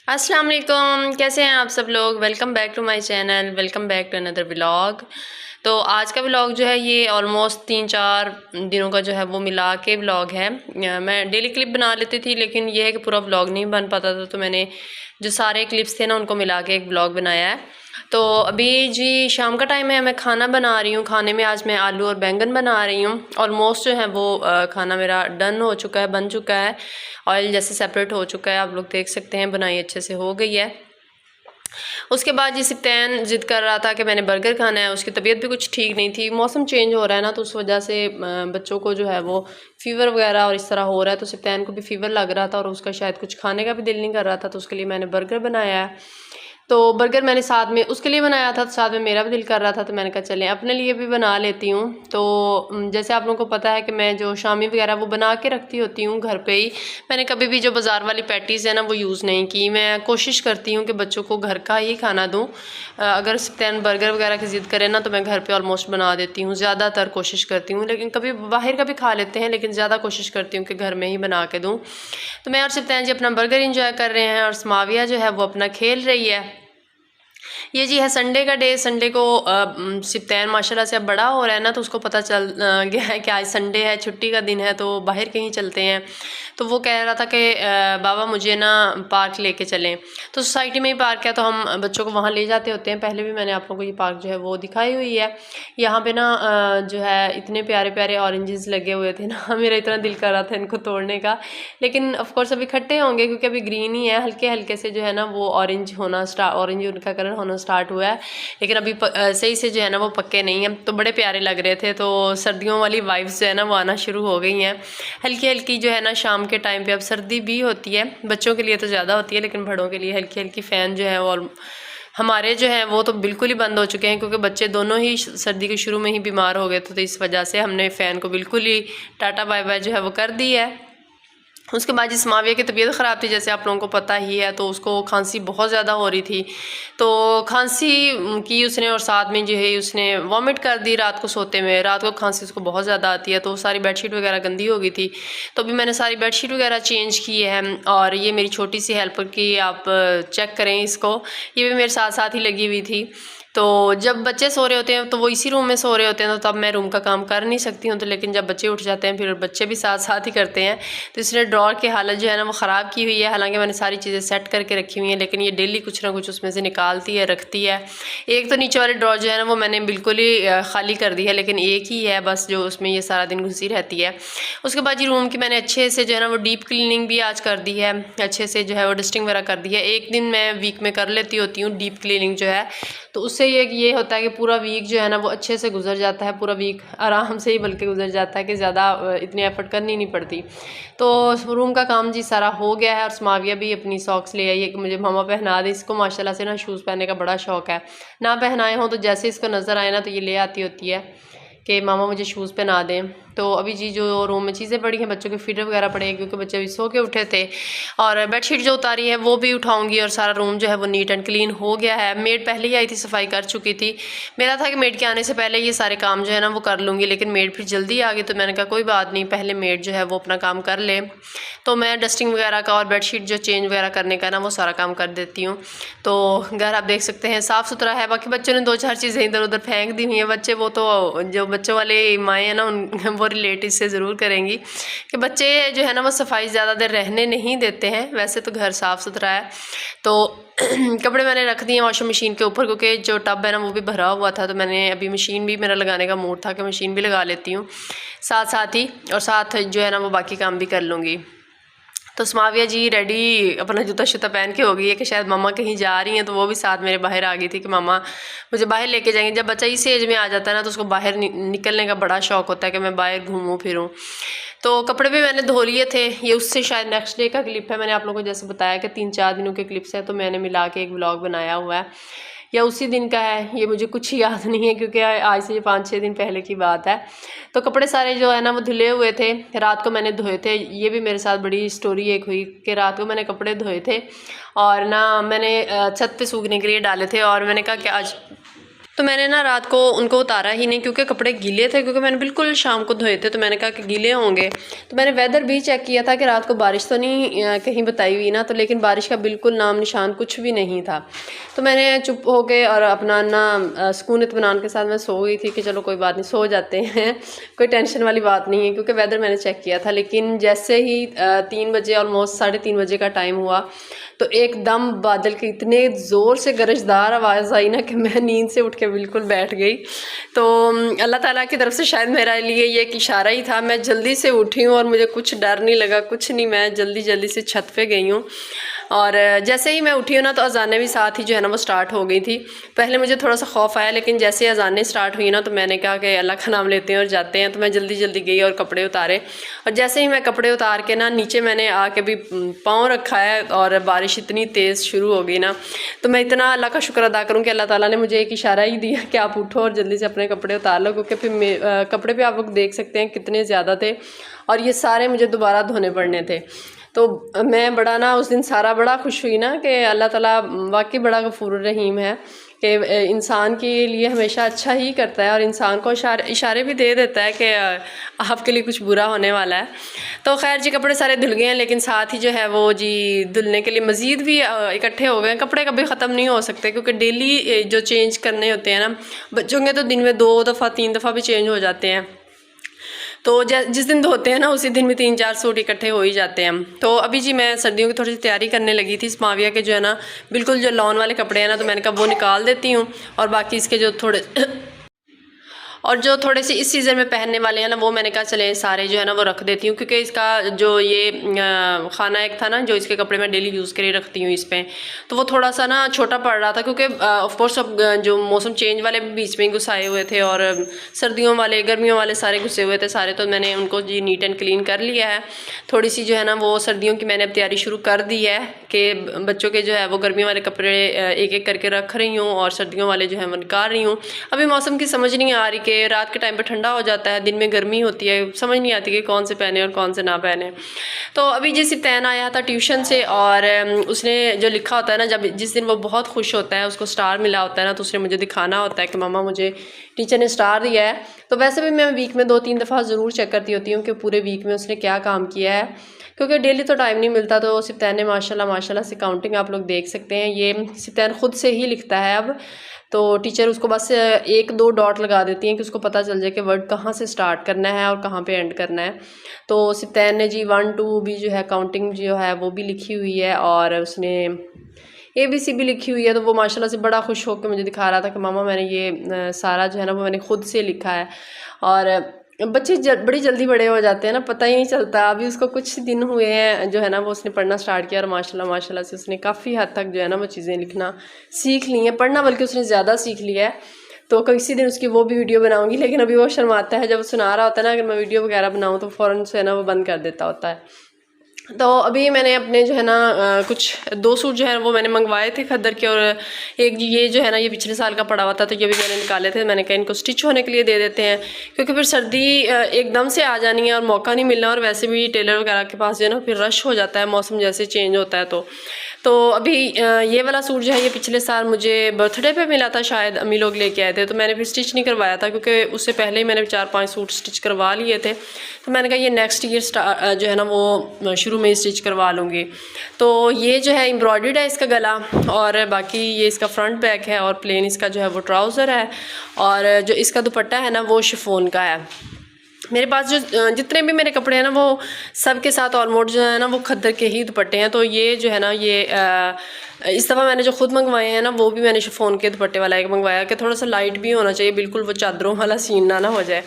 अस्सलाम वालेकुम, कैसे हैं आप सब लोग। Welcome back to my channel, welcome back to another vlog. तो आज का व्लॉग जो है ये ऑलमोस्ट 3-4 दिनों का जो है वो मिला के व्लॉग है। मैं डेली क्लिप बना लेती थी, लेकिन ये है कि पूरा व्लॉग नहीं बन पाता था, तो मैंने जो सारे क्लिप्स थे ना उनको मिला के एक व्लॉग बनाया है। तो अभी जी शाम का टाइम है, मैं खाना बना रही हूँ। खाने में आज मैं आलू और बैंगन बना रही हूँ। ऑलमोस्ट जो है वो खाना मेरा डन हो चुका है, बन चुका है। ऑयल जैसे सेपरेट हो चुका है, आप लोग देख सकते हैं, बनाई अच्छे से हो गई है। उसके बाद ये सिप्तैन ज़िद कर रहा था कि मैंने बर्गर खाना है। उसकी तबीयत भी कुछ ठीक नहीं थी, मौसम चेंज हो रहा है ना, तो उस वजह से बच्चों को जो है वो फ़ीवर वगैरह और इस तरह हो रहा है। तो सिप्तैन को भी फ़ीवर लग रहा था और उसका शायद कुछ खाने का भी दिल नहीं कर रहा था, तो उसके लिए मैंने बर्गर बनाया है। तो बर्गर मैंने साथ में उसके लिए बनाया था, तो साथ में मेरा भी दिल कर रहा था, तो मैंने कहा चलें अपने लिए भी बना लेती हूँ। तो जैसे आप लोगों को पता है कि मैं जो शामी वगैरह वो बना के रखती होती हूँ घर पे ही। मैंने कभी भी जो बाज़ार वाली पैटीज़ है ना वो यूज़ नहीं की। मैं कोशिश करती हूँ कि बच्चों को घर का ही खाना दूँ। अगर सिप्तैन बर्गर वगैरह की ज़िद करे ना, तो मैं घर पे ऑलमोस्ट बना देती हूँ, ज़्यादातर कोशिश करती हूँ। लेकिन कभी बाहर का भी खा लेते हैं, लेकिन ज़्यादा कोशिश करती हूँ कि घर में ही बना के दूँ। तो मैं और सिप्तैन जी अपना बर्गर इंजॉय कर रहे हैं और समाविया जो है वो अपना खेल रही है। ये जी है संडे का डे। संडे को सिप्तैन माशाल्लाह से अब बड़ा हो रहा है ना, तो उसको पता चल गया है कि आज संडे है, छुट्टी का दिन है, तो बाहर कहीं चलते हैं। तो वो कह रहा था कि बाबा मुझे ना पार्क लेके चलें। तो सोसाइटी में ही पार्क है, तो हम बच्चों को वहाँ ले जाते होते हैं। पहले भी मैंने आप लोगों को ये पार्क जो है वो दिखाई हुई है। यहाँ पे ना जो है इतने प्यारे प्यारे ऑरेंजेस लगे हुए थे ना मेरा इतना दिल कर रहा था इनको तोड़ने का, लेकिन ऑफ कोर्स अभी खट्टे होंगे क्योंकि अभी ग्रीन ही है। हल्के हल्के से जो है ना वो ऑरेंज उनका कलर होना स्टार्ट हुआ है, लेकिन अभी सही से जो है ना वो पक्के नहीं हैं। तो बड़े प्यारे लग रहे थे। तो सर्दियों वाली वाइब्स जो है ना वो आना शुरू हो गई हैं हल्की हल्की। जो है ना शाम के टाइम पे अब सर्दी भी होती है, बच्चों के लिए तो ज़्यादा होती है, लेकिन बड़ों के लिए हल्की हल्की फ़ैन जो है वो हमारे जो हैं वो तो बिल्कुल ही बंद हो चुके हैं, क्योंकि बच्चे दोनों ही सर्दी के शुरू में ही बीमार हो गए थे। तो इस वजह से हमने फ़ैन को बिल्कुल ही टाटा बाय बाय जो है वो कर दी है। उसके बाद जिस माविया की तबीयत ख़राब थी, जैसे आप लोगों को पता ही है, तो उसको खांसी बहुत ज़्यादा हो रही थी। तो खांसी की उसने, और साथ में जो है उसने वॉमिट कर दी रात को सोते में। रात को खांसी उसको बहुत ज़्यादा आती है, तो सारी बेडशीट वगैरह गंदी हो गई थी। तो अभी मैंने सारी बेडशीट वगैरह चेंज की है। और ये मेरी छोटी सी हेल्पर की आप चेक करें इसको, ये भी मेरे साथ साथ ही लगी हुई थी। तो जब बच्चे सो रहे होते हैं तो वो इसी रूम में सो रहे होते हैं, तो तब मैं रूम का काम कर नहीं सकती हूँ। तो लेकिन जब बच्चे उठ जाते हैं फिर बच्चे भी साथ साथ ही करते हैं। तो इसने ड्रॉर की हालत जो है ना वो ख़राब की हुई है। हालांकि मैंने सारी चीज़ें सेट करके रखी हुई हैं, लेकिन ये डेली कुछ ना कुछ उसमें से निकालती है, रखती है। एक तो नीचे वाले ड्रॉर जो है ना वो मैंने बिल्कुल ही खाली कर दी है, लेकिन एक ही है बस जो उसमें ये सारा दिन घुसी रहती है। उसके बाद ये रूम की मैंने अच्छे से जो है ना वो डीप क्लीनिंग भी आज कर दी है, अच्छे से जो है वो डस्टिंग वगैरह कर दी है। एक दिन मैं वीक में कर लेती होती हूँ डीप क्लीनिंग जो है, तो उससे ये होता है कि पूरा वीक जो है ना वो अच्छे से गुजर जाता है। पूरा वीक आराम से ही बल्कि गुजर जाता है कि ज़्यादा इतनी एफर्ट करनी नहीं पड़ती। तो रूम का काम जी सारा हो गया है। और समाविया भी अपनी सॉक्स ले आई है कि मुझे मामा पहना दे। इसको माशाल्लाह से ना शूज़ पहनने का बड़ा शौक है। ना पहनाए हों तो जैसे इसको नज़र आए ना तो ये ले आती होती है कि मामा मुझे शूज़ पहना दें। तो अभी जी जो रूम में चीज़ें पड़ी हैं, बच्चों के फीडर वगैरह पड़े हैं, क्योंकि बच्चे अभी सो के उठे थे। और बेडशीट जो उतारी है वो भी उठाऊंगी। और सारा रूम जो है वो नीट एंड क्लीन हो गया है। मेड पहले ही आई थी, सफाई कर चुकी थी। मेरा था कि मेड के आने से पहले ये सारे काम जो है ना वो कर लूँगी, लेकिन मेड फिर जल्दी आ गई। तो मैंने कहा कोई बात नहीं, पहले मेड जो है वो अपना काम कर ले, तो मैं डस्टिंग वगैरह का और बेडशीट जो चेंज वगैरह करने का ना वो सारा काम कर देती हूँ। तो घर आप देख सकते हैं साफ़ सुथरा है। बाकी बच्चों ने 2-4 चीज़ें इधर उधर फेंक दी हुई हैं। बच्चे वो तो जो बच्चों वाले माएँ हैं ना उन वो रिलेट इससे ज़रूर करेंगी कि बच्चे जो है ना वो सफाई ज़्यादा देर रहने नहीं देते हैं। वैसे तो घर साफ़ सुथरा है। तो कपड़े मैंने रख दिए वॉशिंग मशीन के ऊपर, क्योंकि जो टब है ना वो भी भरा हुआ था। तो मैंने अभी मशीन भी, मेरा लगाने का मूड था कि मशीन भी लगा लेती हूँ साथ साथ ही, और साथ जो है ना वो बाकी काम भी कर लूँगी। तो समाविया जी रेडी अपना जूता शूता पहन के हो गई है कि शायद मम्मा कहीं जा रही हैं, तो वो भी साथ मेरे बाहर आ गई थी कि मम्मा मुझे बाहर लेके जाएंगे। जब बच्चा इस एज में आ जाता है ना तो उसको बाहर निकलने का बड़ा शौक़ होता है कि मैं बाहर घूमूँ फिरूँ। तो कपड़े भी मैंने धो लिए थे। ये उससे शायद नेक्स्ट डे का क्लिप है। मैंने आप लोगों को जैसे बताया कि 3-4 दिनों के क्लिप्स हैं, तो मैंने मिला के एक व्लॉग बनाया हुआ है, या उसी दिन का है, ये मुझे कुछ याद नहीं है, क्योंकि आज से 5-6 दिन पहले की बात है। तो कपड़े सारे जो है ना वो धुले हुए थे, रात को मैंने धोए थे। ये भी मेरे साथ बड़ी स्टोरी एक हुई कि रात को मैंने कपड़े धोए थे और ना मैंने छत पे सूखने के लिए डाले थे, और मैंने कहा कि आज तो मैंने ना रात को उनको उतारा ही नहीं क्योंकि कपड़े गीले थे, क्योंकि मैंने बिल्कुल शाम को धोए थे, तो मैंने कहा कि गीले होंगे। तो मैंने वेदर भी चेक किया था कि रात को बारिश तो नहीं कहीं बताई हुई ना, तो लेकिन बारिश का बिल्कुल नाम निशान कुछ भी नहीं था। तो मैंने चुप हो गए और अपना ना सुकून इत्मीनान के साथ मैं सो गई थी कि चलो कोई बात नहीं, सो जाते हैं, कोई टेंशन वाली बात नहीं है, क्योंकि वेदर मैंने चेक किया था। लेकिन जैसे ही 3 बजे, ऑलमोस्ट 3:30 बजे का टाइम हुआ, तो एकदम बादल की इतने ज़ोर से गरजदार आवाज़ आई ना कि मैं नींद से उठ के बिल्कुल बैठ गई। तो अल्लाह ताला की तरफ से शायद मेरे लिए ये एक इशारा ही था। मैं जल्दी से उठी हूँ और मुझे कुछ डर नहीं लगा, कुछ नहीं, मैं जल्दी जल्दी से छत पे गई हूँ। और जैसे ही मैं उठी हूँ ना, तो अज़ानें भी साथ ही जो है ना वो स्टार्ट हो गई थी। पहले मुझे थोड़ा सा खौफ आया, लेकिन जैसे अज़ानें स्टार्ट हुई ना, तो मैंने कहा कि अल्लाह का नाम लेते हैं और जाते हैं। तो मैं जल्दी जल्दी गई और कपड़े उतारे, और जैसे ही मैं कपड़े उतार के ना नीचे मैंने आके भी पाँव रखा है और बारिश इतनी तेज़ शुरू हो गई ना, तो मैं इतना अल्लाह का शुक्र अदा करूँ कि अल्लाह ताला ने मुझे एक इशारा ही दिया कि आप उठो और जल्दी से अपने कपड़े उतार लो, क्योंकि फिर कपड़े भी आप लोग देख सकते हैं कितने ज़्यादा थे, और ये सारे मुझे दोबारा धोने पड़ने थे। तो मैं बड़ा ना उस दिन सारा बड़ा खुश हुई ना कि अल्लाह ताला वाकई बड़ा गफूर रहीम है कि इंसान के लिए हमेशा अच्छा ही करता है, और इंसान को इशारे भी दे देता है कि आपके लिए कुछ बुरा होने वाला है। तो खैर जी, कपड़े सारे धुल गए हैं, लेकिन साथ ही जो है वो जी धुलने के लिए मज़ीद भी इकट्ठे हो गए हैं। कपड़े कभी ख़त्म नहीं हो सकते, क्योंकि डेली जो चेंज करने होते हैं ना, बच्चों के तो दिन में 2 दफ़ा 3 दफ़ा भी चेंज हो जाते हैं। तो जिस दिन धोते हैं ना, उसी दिन में 3-4 सूट इकट्ठे हो ही जाते हैं। तो अभी जी मैं सर्दियों की थोड़ी सी तैयारी करने लगी थी। माविया के जो है ना बिल्कुल जो लॉन वाले कपड़े हैं ना, तो मैंने कहा वो निकाल देती हूँ, और बाकी इसके जो थोड़े से इस सीज़न में पहनने वाले हैं ना, वो मैंने कहा चले सारे जो है ना वो रख देती हूँ, क्योंकि इसका जो ये खाना एक था ना, जो इसके कपड़े मैं डेली यूज़ के लिए रखती हूँ इस पर, तो वो थोड़ा सा ना छोटा पड़ रहा था, क्योंकि ऑफ कोर्स अब जो मौसम चेंज वाले बीच में घुसाए हुए थे, और सर्दियों वाले गर्मियों वाले सारे घुसे हुए थे सारे, तो मैंने उनको जी नीट एंड क्लीन कर लिया है। थोड़ी सी जो है ना वो सर्दियों की मैंने अब तैयारी शुरू कर दी है कि बच्चों के जो है वो गर्मियों वाले कपड़े एक एक करके रख रही हूँ, और सर्दियों वाले जो है वो निकाल रही हूँ। अभी मौसम की समझ नहीं आ रही कि रात के टाइम पे ठंडा हो जाता है, दिन में गर्मी होती है, समझ नहीं आती कि कौन से पहने और कौन से ना पहने। तो अभी जिस तैन आया था ट्यूशन से, और उसने जो लिखा होता है ना, जब जिस दिन वो बहुत खुश होता है, उसको स्टार मिला होता है ना, तो उसने मुझे दिखाना होता है कि मामा मुझे टीचर ने स्टार दिया है। तो वैसे भी मैं वीक में 2-3 दफ़ा ज़रूर चेक करती होती हूँ कि पूरे वीक में उसने क्या काम किया है, क्योंकि डेली तो टाइम नहीं मिलता। तो सिप्तैन ने माशाल्लाह से काउंटिंग आप लोग देख सकते हैं, ये सिप्तैन खुद से ही लिखता है अब। तो टीचर उसको बस 1-2 डॉट लगा देती हैं कि उसको पता चल जाए कि वर्ड कहाँ से स्टार्ट करना है और कहाँ पे एंड करना है। तो सिप्तैन ने जी 1-2 भी जो है काउंटिंग जो है वो भी लिखी हुई है, और उसने ABC भी लिखी हुई है। तो वो माशाल्लाह से बड़ा खुश होकर मुझे दिखा रहा था कि मामा मैंने ये सारा जो है ना वो मैंने खुद से लिखा है। और बच्चे बड़ी जल्दी बड़े हो जाते हैं ना, पता ही नहीं चलता। अभी उसको कुछ दिन हुए हैं जो है ना वो उसने पढ़ना स्टार्ट किया, और माशाल्लाह से उसने काफ़ी हद तक जो है ना वो चीज़ें लिखना सीख ली हैं, पढ़ना बल्कि उसने ज़्यादा सीख लिया है। तो किसी दिन उसकी वो भी वीडियो बनाऊंगी, लेकिन अभी वो शर्माता है, जब सुना रहा होता है ना, अगर मैं वीडियो वगैरह बनाऊँ तो फ़ौरन से है ना वो बंद कर देता होता है। तो अभी मैंने अपने जो है ना कुछ 2 सूट जो है वो मैंने मंगवाए थे खद्दर के, और एक ये जो है ना ये पिछले साल का पड़ा हुआ था, तो ये भी मैंने निकाले थे। मैंने कहा इनको स्टिच होने के लिए दे देते हैं, क्योंकि फिर सर्दी एकदम से आ जानी है और मौका नहीं मिलना, और वैसे भी टेलर वगैरह के पास जो है ना फिर रश हो जाता है मौसम जैसे चेंज होता है। तो अभी ये वाला सूट जो है ये पिछले साल मुझे बर्थडे पे मिला था, शायद अम्मी लोग लेके आए थे, तो मैंने फिर स्टिच नहीं करवाया था, क्योंकि उससे पहले ही मैंने 4-5 सूट स्टिच करवा लिए थे। तो मैंने कहा ये नेक्स्ट ईयर जो है ना वो शुरू में स्टिच करवा लूँगी। तो ये जो है एम्ब्रॉयडर्ड है इसका गला, और बाकी ये इसका फ्रंट बैक है, और प्लेन इसका जो है वो ट्राउज़र है, और जो इसका दुपट्टा है ना वो शिफॉन का है। मेरे पास जो जितने भी मेरे कपड़े हैं ना वो सब के साथ ऑलमोस्ट जो है ना वो खद्दर के ही दुपट्टे हैं। तो ये जो है ना ये इस दफ़ा मैंने जो खुद मंगवाए हैं ना वो भी मैंने शिफॉन के दुपट्टे वाला एक मंगवाया कि थोड़ा सा लाइट भी होना चाहिए, बिल्कुल वो चादरों वाला सीन ना हो जाए।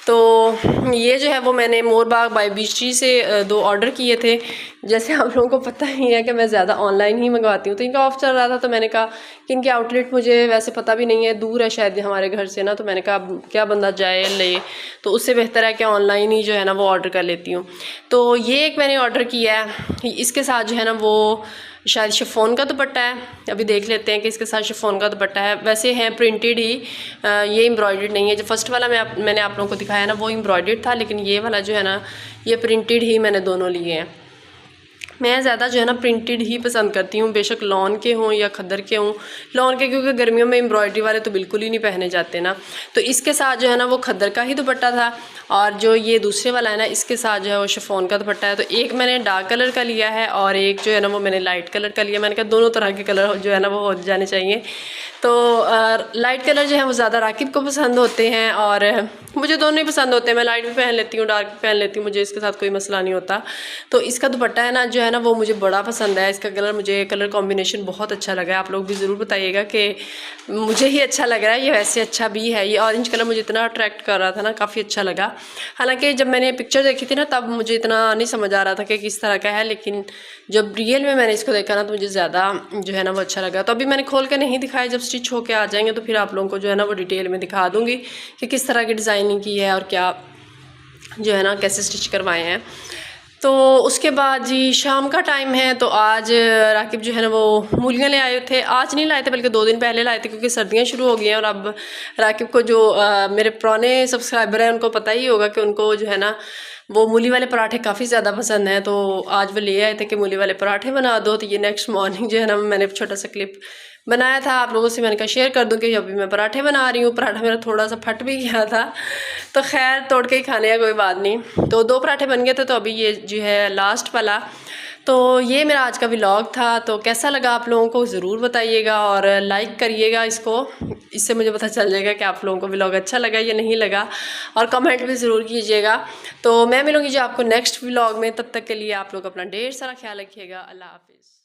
तो ये जो है वो मैंने मोरबाग बाय बीची से 2 ऑर्डर किए थे। जैसे आप लोगों को पता ही है कि मैं ज़्यादा ऑनलाइन ही मंगवाती हूँ, तो इनका ऑफ चल रहा था, तो मैंने कहा कि इनके आउटलेट मुझे वैसे पता भी नहीं है, दूर है शायद हमारे घर से ना, तो मैंने कहा क्या बंदा जाए ले, तो उससे बेहतर है कि ऑनलाइन ही जो है ना वो ऑर्डर कर लेती हूँ। तो ये एक मैंने ऑर्डर किया है, इसके साथ जो है ना वो शायद शिफॉन का दुपट्टा है। अभी देख लेते हैं कि इसके साथ शिफॉन का दुपट्टा है, वैसे है प्रिंटेड ही, ये एम्ब्रॉयडर्ड नहीं है। जो फर्स्ट वाला मैंने आप लोगों को दिखाया ना वो एम्ब्रॉयडर्ड था, लेकिन ये वाला जो है ना ये प्रिंटेड ही मैंने दोनों लिए हैं। मैं ज़्यादा जो है ना प्रिंटेड ही पसंद करती हूँ, बेशक लॉन के हों या खद्दर के हों। लॉन के क्योंकि गर्मियों में एम्ब्रॉयडरी वाले तो बिल्कुल ही नहीं पहने जाते ना, तो इसके साथ जो है ना वो खद्दर का ही दुपट्टा था, और जो ये दूसरे वाला है ना इसके साथ जो है वो शिफॉन का दुपट्टा है। तो एक मैंने डार्क कलर का लिया है और एक जो है ना वो मैंने लाइट कलर का लिया। मैंने कहा दोनों तरह के कलर जो है ना वो हो जाने चाहिए। तो लाइट कलर जो है वो ज़्यादा राकिब को पसंद होते हैं और मुझे दोनों ही पसंद होते हैं। मैं लाइट भी पहन लेती हूँ, डार्क भी पहन लेती हूँ, मुझे इसके साथ कोई मसला नहीं होता। तो इसका दुपट्टा है ना जो है ना वो मुझे बड़ा पसंद है। इसका कलर, मुझे कलर कॉम्बिनेशन बहुत अच्छा लगा है। आप लोग भी ज़रूर बताइएगा कि मुझे ही अच्छा लग रहा है, ये वैसे अच्छा भी है। ये ऑरेंज कलर मुझे इतना अट्रैक्ट कर रहा था ना, काफ़ी अच्छा लगा। हालांकि जब मैंने पिक्चर देखी थी ना तब मुझे इतना नहीं समझ आ रहा था कि किस तरह का है, लेकिन जब रियल में मैंने इसको देखा ना तो मुझे ज़्यादा जो है ना वो अच्छा लगा। तो अभी मैंने खोल के नहीं दिखाया, जब स्टिच होके आ जाएंगे तो फिर आप लोगों को जो है ना वो डिटेल में दिखा दूँगी कि किस तरह की डिज़ाइनिंग की है और क्या जो है ना कैसे स्टिच करवाए हैं। तो उसके बाद जी शाम का टाइम है, तो आज राकिब जो है ना वो मूलियाँ ले आए थे। आज नहीं लाए थे बल्कि 2 दिन पहले लाए थे, क्योंकि सर्दियाँ शुरू हो गई हैं। और अब राकिब को जो मेरे पुराने सब्सक्राइबर हैं उनको पता ही होगा कि उनको जो है ना वो मूली वाले पराठे काफ़ी ज़्यादा पसंद हैं। तो आज वो ले आए थे कि मूली वाले पराठे बना दो। तो ये नेक्स्ट मॉर्निंग जो है ना मैंने छोटा सा क्लिप बनाया था आप लोगों से, मैंने कहा शेयर कर दूँ कि अभी मैं पराठे बना रही हूँ। पराठा मेरा थोड़ा सा फट भी गया था, तो खैर तोड़ के ही खाने का कोई बात नहीं। तो 2 पराठे बन गए थे, तो अभी ये जो है लास्ट वाला। तो ये मेरा आज का व्लॉग था। तो कैसा लगा आप लोगों को ज़रूर बताइएगा और लाइक करिएगा इसको, इससे मुझे पता चल जाएगा कि आप लोगों को व्लॉग अच्छा लगा या नहीं लगा, और कमेंट भी ज़रूर कीजिएगा। तो मैं मिलूँगी जो आपको नेक्स्ट व्लॉग में, तब तक के लिए आप लोग अपना ढेर सारा ख्याल रखिएगा। अल्लाह हाफिज़।